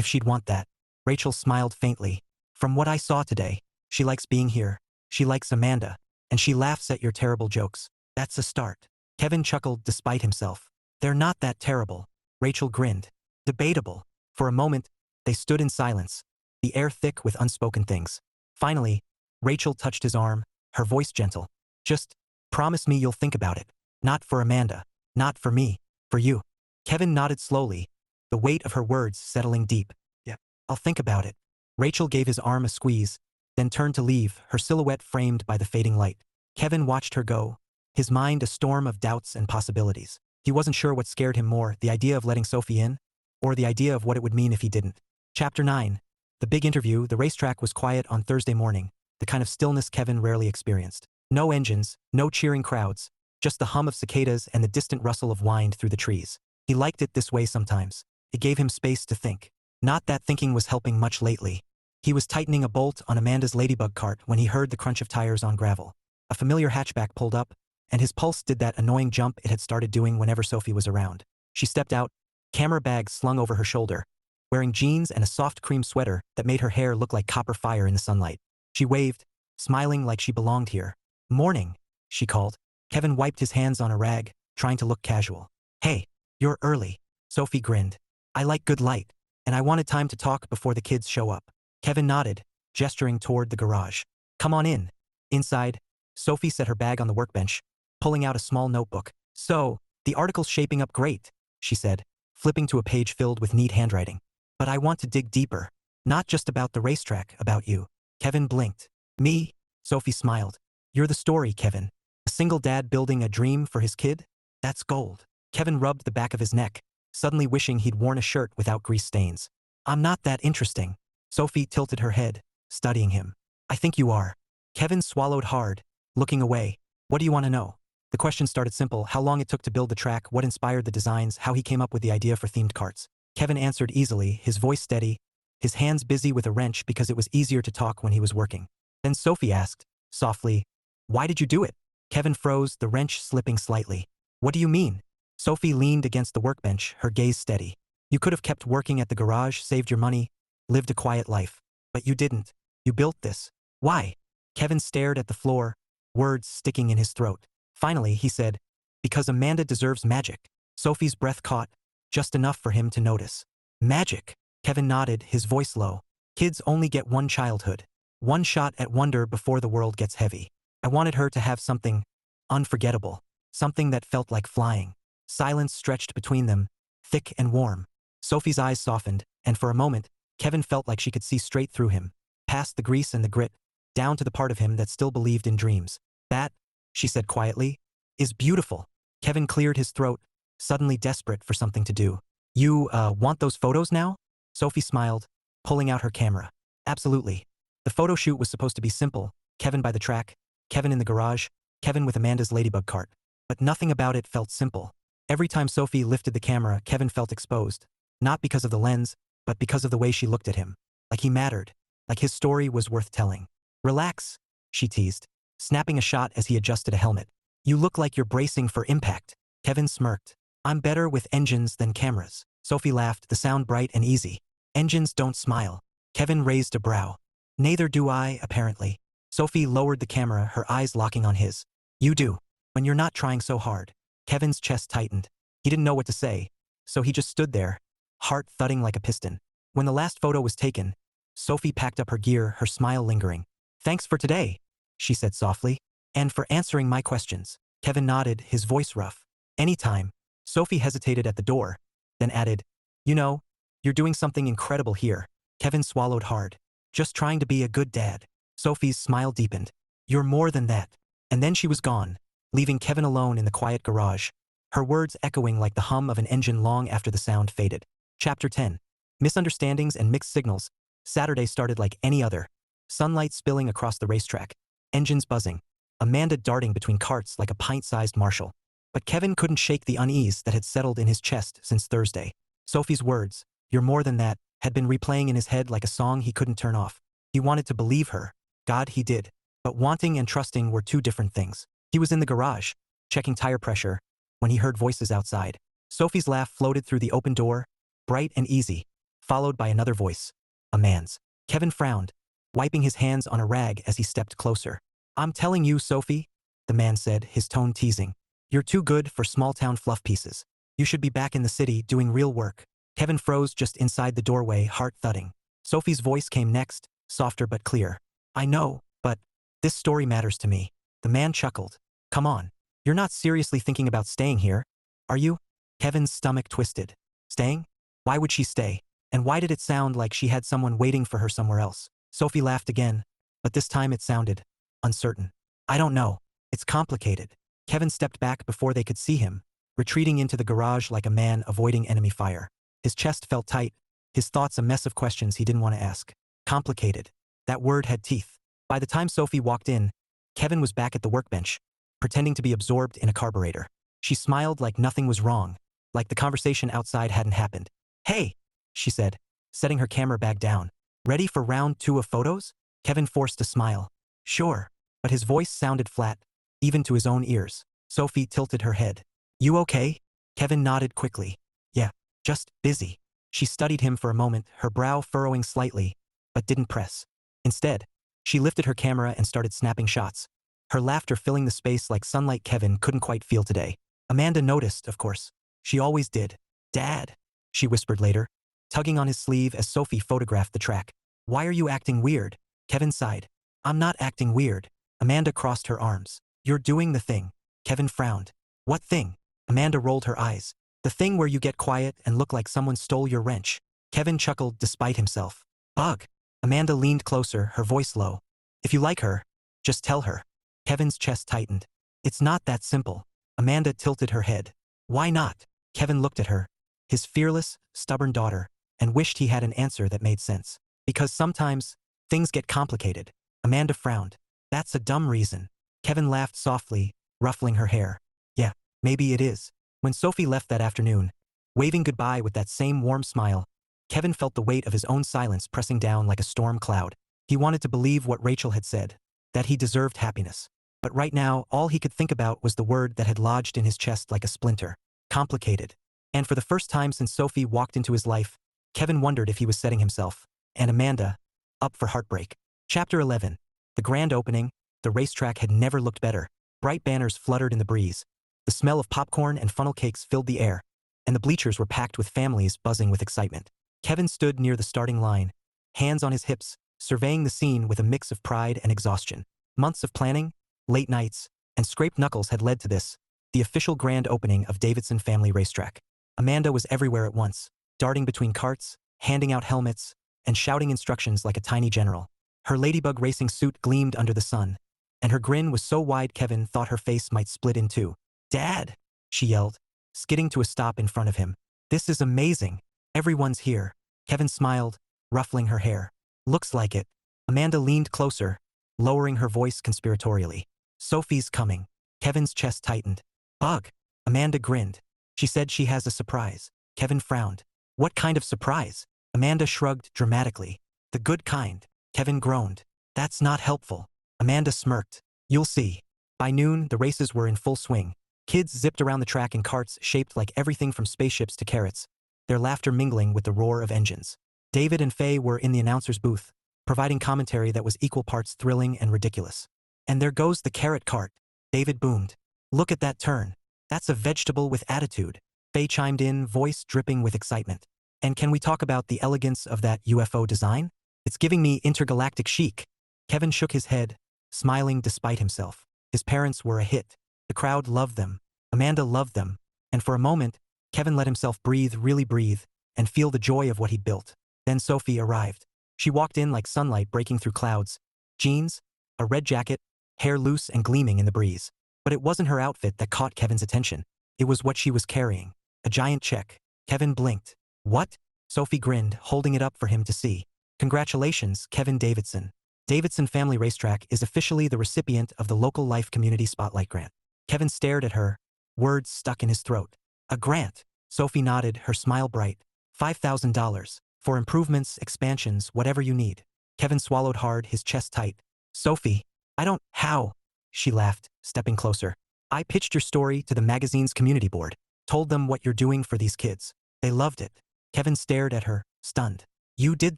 she'd want that. Rachel smiled faintly. From what I saw today, she likes being here. She likes Amanda. And she laughs at your terrible jokes. That's a start. Kevin chuckled despite himself. They're not that terrible. Rachel grinned. Debatable. For a moment, they stood in silence, the air thick with unspoken things. Finally, Rachel touched his arm, her voice gentle. Just promise me you'll think about it. Not for Amanda. Not for me. For you. Kevin nodded slowly, the weight of her words settling deep. Yeah, I'll think about it. Rachel gave his arm a squeeze, then turned to leave, her silhouette framed by the fading light. Kevin watched her go, his mind a storm of doubts and possibilities. He wasn't sure what scared him more, the idea of letting Sophie in, or the idea of what it would mean if he didn't. Chapter 9. The big interview. The racetrack was quiet on Thursday morning, the kind of stillness Kevin rarely experienced. No engines, no cheering crowds, just the hum of cicadas and the distant rustle of wind through the trees. He liked it this way sometimes. It gave him space to think. Not that thinking was helping much lately. He was tightening a bolt on Amanda's Ladybug cart when he heard the crunch of tires on gravel. A familiar hatchback pulled up, and his pulse did that annoying jump it had started doing whenever Sophie was around. She stepped out, camera bag slung over her shoulder, wearing jeans and a soft cream sweater that made her hair look like copper fire in the sunlight. She waved, smiling like she belonged here. Morning, she called. Kevin wiped his hands on a rag, trying to look casual. Hey, you're early. Sophie grinned. I like good light, and I wanted time to talk before the kids show up. Kevin nodded, gesturing toward the garage. Come on in. Inside, Sophie set her bag on the workbench, pulling out a small notebook. So, the article's shaping up great, she said, flipping to a page filled with neat handwriting. But I want to dig deeper. Not just about the racetrack, about you. Kevin blinked. Me? Sophie smiled. You're the story, Kevin. A single dad building a dream for his kid? That's gold. Kevin rubbed the back of his neck, suddenly wishing he'd worn a shirt without grease stains. I'm not that interesting. Sophie tilted her head, studying him. I think you are. Kevin swallowed hard, looking away. What do you want to know? The question started simple: how long it took to build the track, what inspired the designs, how he came up with the idea for themed carts. Kevin answered easily, his voice steady, his hands busy with a wrench because it was easier to talk when he was working. Then Sophie asked, softly, why did you do it? Kevin froze, the wrench slipping slightly. What do you mean? Sophie leaned against the workbench, her gaze steady. You could have kept working at the garage, saved your money, lived a quiet life. But you didn't. You built this. Why? Kevin stared at the floor, words sticking in his throat. Finally, he said, because Amanda deserves magic. Sophie's breath caught, just enough for him to notice. Magic. Kevin nodded, his voice low. Kids only get one childhood. One shot at wonder before the world gets heavy. I wanted her to have something unforgettable. Something that felt like flying. Silence stretched between them, thick and warm. Sophie's eyes softened, and for a moment, Kevin felt like she could see straight through him, past the grease and the grit, down to the part of him that still believed in dreams. That, she said quietly, is beautiful. Kevin cleared his throat, suddenly desperate for something to do. You, want those photos now? Sophie smiled, pulling out her camera. Absolutely. The photo shoot was supposed to be simple. Kevin by the track, Kevin in the garage, Kevin with Amanda's Ladybug cart. But nothing about it felt simple. Every time Sophie lifted the camera, Kevin felt exposed. Not because of the lens, but because of the way she looked at him. Like he mattered. Like his story was worth telling. Relax, she teased, snapping a shot as he adjusted a helmet. You look like you're bracing for impact. Kevin smirked. I'm better with engines than cameras. Sophie laughed, the sound bright and easy. Engines don't smile. Kevin raised a brow. Neither do I, apparently. Sophie lowered the camera, her eyes locking on his. You do. When you're not trying so hard. Kevin's chest tightened. He didn't know what to say, so he just stood there, heart thudding like a piston. When the last photo was taken, Sophie packed up her gear, her smile lingering. Thanks for today, she said softly, and for answering my questions. Kevin nodded, his voice rough. Anytime. Sophie hesitated at the door, then added, you know, you're doing something incredible here. Kevin swallowed hard. Just trying to be a good dad. Sophie's smile deepened. You're more than that. And then she was gone, leaving Kevin alone in the quiet garage, her words echoing like the hum of an engine long after the sound faded. Chapter 10. Misunderstandings and mixed signals. Saturday started like any other. Sunlight spilling across the racetrack. Engines buzzing. Amanda darting between carts like a pint-sized marshal. But Kevin couldn't shake the unease that had settled in his chest since Thursday. Sophie's words, you're more than that, had been replaying in his head like a song he couldn't turn off. He wanted to believe her. God, he did. But wanting and trusting were two different things. He was in the garage, checking tire pressure, when he heard voices outside. Sophie's laugh floated through the open door, bright and easy, followed by another voice. A man's. Kevin frowned, wiping his hands on a rag as he stepped closer. I'm telling you, Sophie, the man said, his tone teasing. You're too good for small-town fluff pieces. You should be back in the city doing real work. Kevin froze just inside the doorway, heart thudding. Sophie's voice came next, softer but clear. I know, but this story matters to me. The man chuckled. Come on. You're not seriously thinking about staying here, are you? Kevin's stomach twisted. Staying? Why would she stay? And why did it sound like she had someone waiting for her somewhere else? Sophie laughed again, but this time it sounded uncertain. I don't know. It's complicated. Kevin stepped back before they could see him, retreating into the garage like a man avoiding enemy fire. His chest felt tight, his thoughts a mess of questions he didn't want to ask. Complicated. That word had teeth. By the time Sophie walked in, Kevin was back at the workbench, pretending to be absorbed in a carburetor. She smiled like nothing was wrong, like the conversation outside hadn't happened. Hey, she said, setting her camera bag down. Ready for round 2 of photos? Kevin forced a smile. Sure, but his voice sounded flat, even to his own ears. Sophie tilted her head. You okay? Kevin nodded quickly. Yeah, just busy. She studied him for a moment, her brow furrowing slightly, but didn't press. Instead, she lifted her camera and started snapping shots, her laughter filling the space like sunlight Kevin couldn't quite feel today. Amanda noticed, of course. She always did. Dad, she whispered later, tugging on his sleeve as Sophie photographed the track. Why are you acting weird? Kevin sighed. I'm not acting weird. Amanda crossed her arms. You're doing the thing. Kevin frowned. What thing? Amanda rolled her eyes. The thing where you get quiet and look like someone stole your wrench. Kevin chuckled despite himself. Bug. Amanda leaned closer, her voice low. If you like her, just tell her. Kevin's chest tightened. It's not that simple. Amanda tilted her head. Why not? Kevin looked at her, his fearless, stubborn daughter, and wished he had an answer that made sense. Because sometimes, things get complicated. Amanda frowned. That's a dumb reason. Kevin laughed softly, ruffling her hair. Yeah, maybe it is. When Sophie left that afternoon, waving goodbye with that same warm smile, Kevin felt the weight of his own silence pressing down like a storm cloud. He wanted to believe what Rachel had said, that he deserved happiness. But right now, all he could think about was the word that had lodged in his chest like a splinter. Complicated. And for the first time since Sophie walked into his life, Kevin wondered if he was setting himself, and Amanda, up for heartbreak. Chapter 11. The grand opening. The racetrack had never looked better. Bright banners fluttered in the breeze. The smell of popcorn and funnel cakes filled the air, and the bleachers were packed with families buzzing with excitement. Kevin stood near the starting line, hands on his hips, surveying the scene with a mix of pride and exhaustion. Months of planning, late nights, and scraped knuckles had led to this, the official grand opening of Davidson Family Racetrack. Amanda was everywhere at once, darting between carts, handing out helmets, and shouting instructions like a tiny general. Her Ladybug racing suit gleamed under the sun, and her grin was so wide Kevin thought her face might split in two. Dad, she yelled, skidding to a stop in front of him. This is amazing. Everyone's here. Kevin smiled, ruffling her hair. Looks like it. Amanda leaned closer, lowering her voice conspiratorially. Sophie's coming. Kevin's chest tightened. Bug. Amanda grinned. She said she has a surprise. Kevin frowned. What kind of surprise? Amanda shrugged dramatically. The good kind. Kevin groaned. That's not helpful. Amanda smirked. You'll see. By noon, the races were in full swing. Kids zipped around the track in carts shaped like everything from spaceships to carrots, their laughter mingling with the roar of engines. David and Faye were in the announcer's booth, providing commentary that was equal parts thrilling and ridiculous. And there goes the carrot cart. David boomed. Look at that turn. That's a vegetable with attitude. Faye chimed in, voice dripping with excitement. And can we talk about the elegance of that UFO design? It's giving me intergalactic chic. Kevin shook his head, smiling despite himself. His parents were a hit. The crowd loved them. Amanda loved them. And for a moment, Kevin let himself really breathe, and feel the joy of what he'd built. Then Sophie arrived. She walked in like sunlight breaking through clouds. Jeans, a red jacket, hair loose and gleaming in the breeze. But it wasn't her outfit that caught Kevin's attention. It was what she was carrying. A giant check. Kevin blinked. What? Sophie grinned, holding it up for him to see. Congratulations, Kevin Davidson. Davidson Family Racetrack is officially the recipient of the Local Life Community Spotlight Grant. Kevin stared at her, words stuck in his throat. A grant. Sophie nodded, her smile bright. $5,000. For improvements, expansions, whatever you need. Kevin swallowed hard, his chest tight. Sophie, I don't, how? She laughed, stepping closer. I pitched your story to the magazine's community board. Told them what you're doing for these kids. They loved it. Kevin stared at her, stunned. You did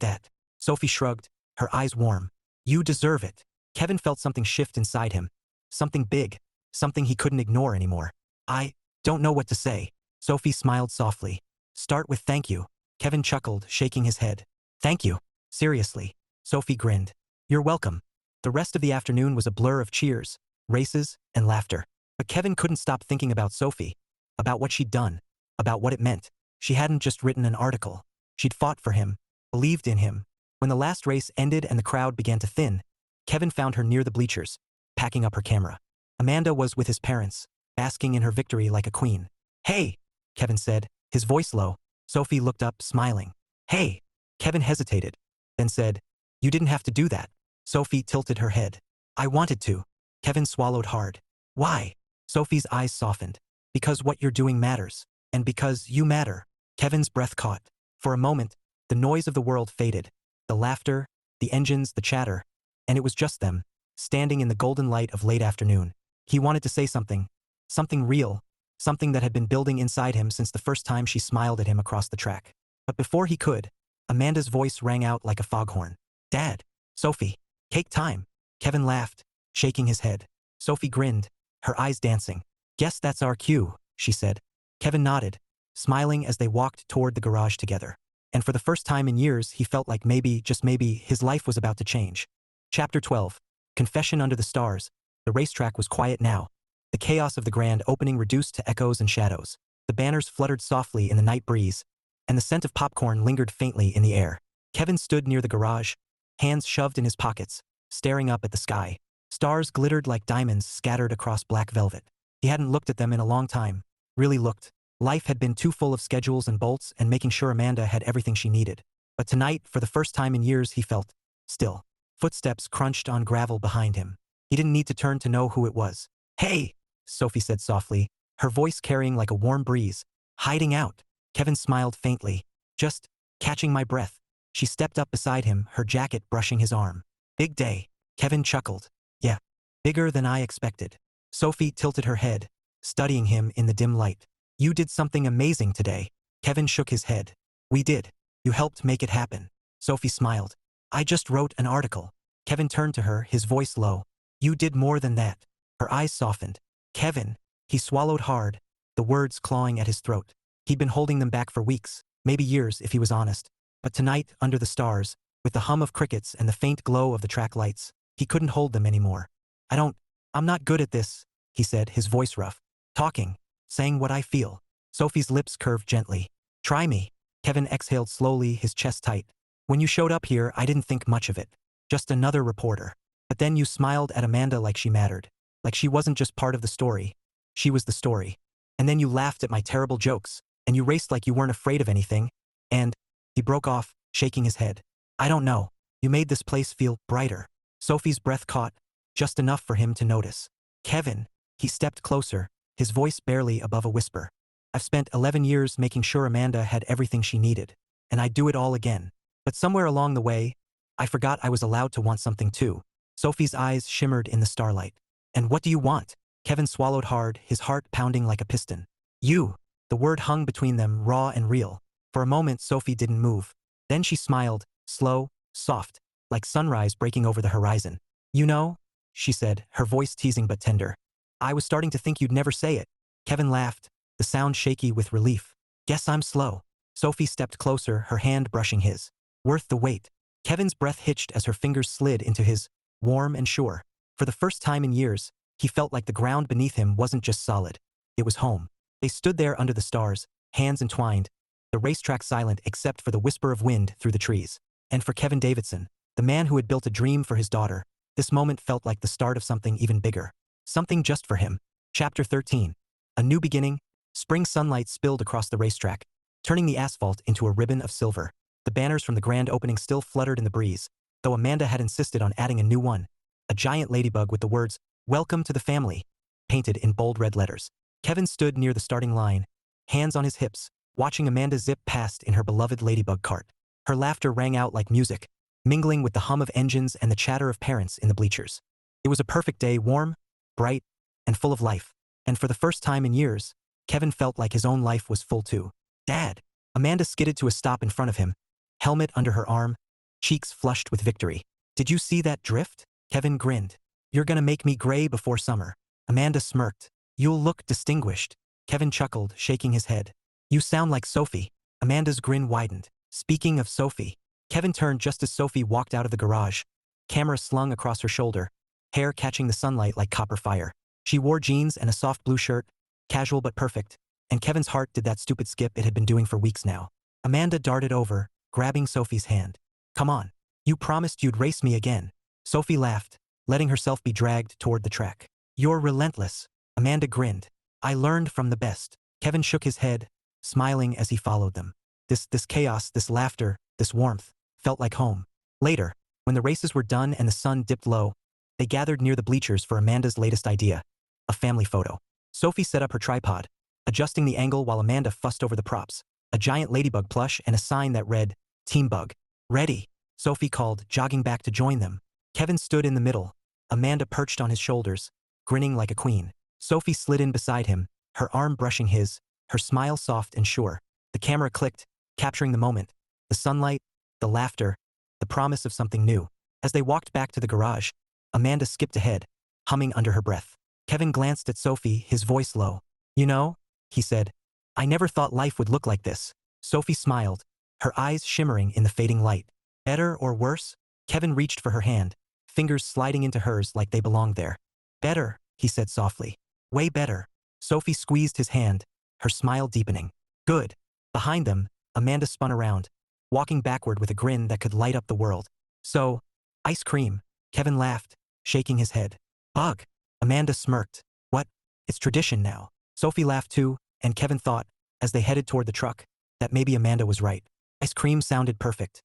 that. Sophie shrugged, her eyes warm. You deserve it. Kevin felt something shift inside him. Something big. Something he couldn't ignore anymore. I don't know what to say. Sophie smiled softly. Start with thank you. Kevin chuckled, shaking his head. Thank you. Seriously. Sophie grinned. You're welcome. The rest of the afternoon was a blur of cheers, races, and laughter. But Kevin couldn't stop thinking about Sophie. About what she'd done. About what it meant. She hadn't just written an article. She'd fought for him. Believed in him. When the last race ended and the crowd began to thin, Kevin found her near the bleachers, packing up her camera. Amanda was with his parents, basking in her victory like a queen. Hey, Kevin said, his voice low. Sophie looked up, smiling. Hey. Kevin hesitated, then said, You didn't have to do that. Sophie tilted her head. I wanted to. Kevin swallowed hard. Why? Sophie's eyes softened. Because what you're doing matters. And because you matter. Kevin's breath caught. For a moment, the noise of the world faded. The laughter, the engines, the chatter. And it was just them, standing in the golden light of late afternoon. He wanted to say something. Something real. Something that had been building inside him since the first time she smiled at him across the track. But before he could, Amanda's voice rang out like a foghorn. Dad. Sophie. Cake time. Kevin laughed, shaking his head. Sophie grinned, her eyes dancing. Guess that's our cue, she said. Kevin nodded, smiling as they walked toward the garage together. And for the first time in years, he felt like maybe, just maybe, his life was about to change. Chapter 12. Confession under the stars. The racetrack was quiet now. The chaos of the grand opening reduced to echoes and shadows. The banners fluttered softly in the night breeze, and the scent of popcorn lingered faintly in the air. Kevin stood near the garage, hands shoved in his pockets, staring up at the sky. Stars glittered like diamonds scattered across black velvet. He hadn't looked at them in a long time. Really looked. Life had been too full of schedules and bolts and making sure Amanda had everything she needed. But tonight, for the first time in years, he felt still. Footsteps crunched on gravel behind him. He didn't need to turn to know who it was. Hey, Sophie said softly, her voice carrying like a warm breeze. Hiding out. Kevin smiled faintly. Just catching my breath. She stepped up beside him, her jacket brushing his arm. Big day. Kevin chuckled. Yeah. Bigger than I expected. Sophie tilted her head, studying him in the dim light. You did something amazing today. Kevin shook his head. We did. You helped make it happen. Sophie smiled. I just wrote an article. Kevin turned to her, his voice low. You did more than that. Her eyes softened. Kevin. He swallowed hard, the words clawing at his throat. He'd been holding them back for weeks, maybe years if he was honest. But tonight, under the stars, with the hum of crickets and the faint glow of the track lights, he couldn't hold them anymore. I'm not good at this, he said, his voice rough. Talking. Saying what I feel. Sophie's lips curved gently. Try me. Kevin exhaled slowly, his chest tight. When you showed up here, I didn't think much of it. Just another reporter. But then you smiled at Amanda like she mattered. Like she wasn't just part of the story. She was the story. And then you laughed at my terrible jokes. And you raced like you weren't afraid of anything. And he broke off, shaking his head. I don't know. You made this place feel brighter. Sophie's breath caught, just enough for him to notice. Kevin. He stepped closer, his voice barely above a whisper. I've spent 11 years making sure Amanda had everything she needed. And I'd do it all again. But somewhere along the way, I forgot I was allowed to want something too. Sophie's eyes shimmered in the starlight. And what do you want? Kevin swallowed hard, his heart pounding like a piston. You. The word hung between them, raw and real. For a moment, Sophie didn't move. Then she smiled, slow, soft, like sunrise breaking over the horizon. You know, she said, her voice teasing but tender. I was starting to think you'd never say it. Kevin laughed, the sound shaky with relief. Guess I'm slow. Sophie stepped closer, her hand brushing his. Worth the wait. Kevin's breath hitched as her fingers slid into his, warm and sure. For the first time in years, he felt like the ground beneath him wasn't just solid. It was home. They stood there under the stars, hands entwined, the racetrack silent except for the whisper of wind through the trees. And for Kevin Davidson, the man who had built a dream for his daughter, this moment felt like the start of something even bigger. Something just for him. Chapter 13. A new beginning. Spring sunlight spilled across the racetrack, turning the asphalt into a ribbon of silver. The banners from the grand opening still fluttered in the breeze, though Amanda had insisted on adding a new one. A giant ladybug with the words, Welcome to the family, painted in bold red letters. Kevin stood near the starting line, hands on his hips, watching Amanda zip past in her beloved ladybug cart. Her laughter rang out like music, mingling with the hum of engines and the chatter of parents in the bleachers. It was a perfect day, warm, bright, and full of life. And for the first time in years, Kevin felt like his own life was full too. Dad! Amanda skidded to a stop in front of him, helmet under her arm, cheeks flushed with victory. Did you see that drift? Kevin grinned. You're gonna make me gray before summer. Amanda smirked. You'll look distinguished. Kevin chuckled, shaking his head. You sound like Sophie. Amanda's grin widened. Speaking of Sophie, Kevin turned just as Sophie walked out of the garage, camera slung across her shoulder, hair catching the sunlight like copper fire. She wore jeans and a soft blue shirt, casual but perfect, and Kevin's heart did that stupid skip it had been doing for weeks now. Amanda darted over, grabbing Sophie's hand. Come on. You promised you'd race me again. Sophie laughed, letting herself be dragged toward the track. You're relentless. Amanda grinned. I learned from the best. Kevin shook his head, smiling as he followed them. This chaos, this laughter, this warmth, felt like home. Later, when the races were done and the sun dipped low, they gathered near the bleachers for Amanda's latest idea, a family photo. Sophie set up her tripod, adjusting the angle while Amanda fussed over the props, a giant ladybug plush and a sign that read, Team Bug. Ready, Sophie called, jogging back to join them. Kevin stood in the middle, Amanda perched on his shoulders, grinning like a queen. Sophie slid in beside him, her arm brushing his, her smile soft and sure. The camera clicked, capturing the moment, the sunlight, the laughter, the promise of something new. As they walked back to the garage, Amanda skipped ahead, humming under her breath. Kevin glanced at Sophie, his voice low. You know, he said, I never thought life would look like this. Sophie smiled, her eyes shimmering in the fading light. Better or worse? Kevin reached for her hand, fingers sliding into hers like they belonged there. Better, he said softly. Way better. Sophie squeezed his hand, her smile deepening. Good. Behind them, Amanda spun around, walking backward with a grin that could light up the world. So, ice cream. Kevin laughed, shaking his head. Bug. Amanda smirked. What? It's tradition now. Sophie laughed too, and Kevin thought, as they headed toward the truck, that maybe Amanda was right. Ice cream sounded perfect.